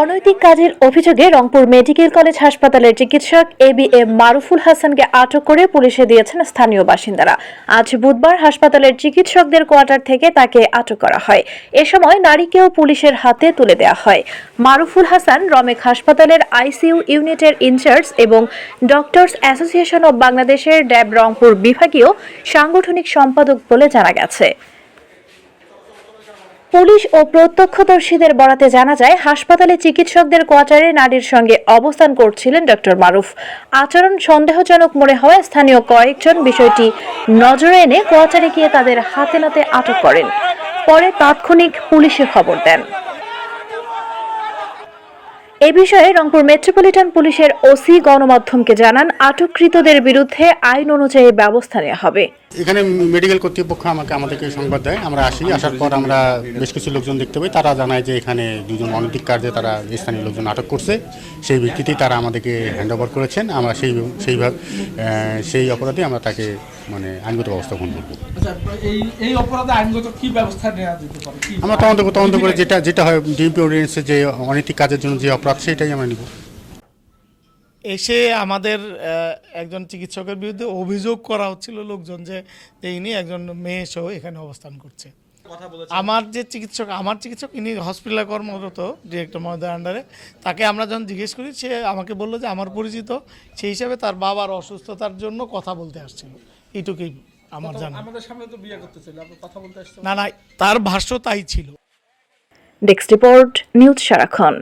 অনৈতিক কাজের অভিযোগে রংপুর মেডিকেল কলেজ হাসপাতালের চিকিৎসক ABM মারুফুল হাসানকে আটক করে পুলিশে দিয়েছেন স্থানীয় বাসিন্দারা। আজ বুধবার হাসপাতালের চিকিৎসকদের কোয়ার্টার থেকে তাকে আটক করা হয়। এ সময় নারীকেও পুলিশের হাতে তুলে দেওয়া হয়। মারুফুল হাসান রমেক হাসপাতালের ICU ইউনিটের ইনচার্জ এবং ডক্টরস অ্যাসোসিয়েশন অব বাংলাদেশের ড্যাব রংপুর বিভাগীয় সাংগঠনিক সম্পাদক বলে জানা গেছে। পুলিশ ও প্রত্যক্ষদর্শীদের বরাতে জানা যায়, হাসপাতালে চিকিৎসকদের কোয়ার্টারে নারীর সঙ্গে অবস্থান করছিলেন ডক্টর মারুফ। আচরণ সন্দেহজনক মনে হওয়ায় স্থানীয় কয়েকজন বিষয়টি নজরে এনে কোয়ার্টারে গিয়ে তাদের হাতে নাতে আটক করেন। পরে তাৎক্ষণিক পুলিশে খবর দেন। এ বিষয়ে রংপুর মেট্রোপলিটন পুলিশের ওসি গণমাধ্যমকে জানান, আটককৃতদের বিরুদ্ধে আইন অনুযায়ী ব্যবস্থা নেওয়া হবে। এখানে মেডিকেল কর্তৃপক্ষ আমাদেরকে সংবাদ দেয়, আমরা আসার পর আমরা বেশ কিছু লোকজন দেখতে পাই। তারা জানায় যে এখানে দুজন অনৈতিক কার্যে তারা স্থানীয় লোকজন আটক করছে। সেই ভিত্তিতেই তারা আমাদেরকে হ্যান্ড ওভার করেছেন। আমরা সেই অপরাধে আমরা তাকে আইনগত ব্যবস্থা গ্রহণ করবো। এই অপরাধে আইনগত কি ব্যবস্থা নেওয়া যেতে পারে? আমরা তদন্ত করে যেটা হয় ডিএমপি অর্ডিন্যান্সে যে অনৈতিক কাজের জন্য যে অপরাধ সেটাই আমরা নিব। এসে আমাদের একজন চিকিৎসকের বিরুদ্ধে অভিযোগ করা হচ্ছিল লোকজন যে ইনি একজন মেয়ে সহ এখানে অবস্থান করছে। আমার চিকিৎসক ইনি হসপিটালে কর্মরত ডিরেক্টর মহোদয়ের আন্ডারে। তাকে আমরা যখন জিজ্ঞেস করি, সে আমাকে বললো যে আমার পরিচিত, সেই হিসাবে তার বাবার অসুস্থতার জন্য কথা বলতে আসছিল। এইটুকুই আমার জানা। আমাদের সামনে তো বিয়ে করতে ছিল, আপনি কথা বলতে আসছেন? না, তার ভাষ্য তাই ছিল। ডেস্ক রিপোর্ট, নিউজ সারাক্ষণ।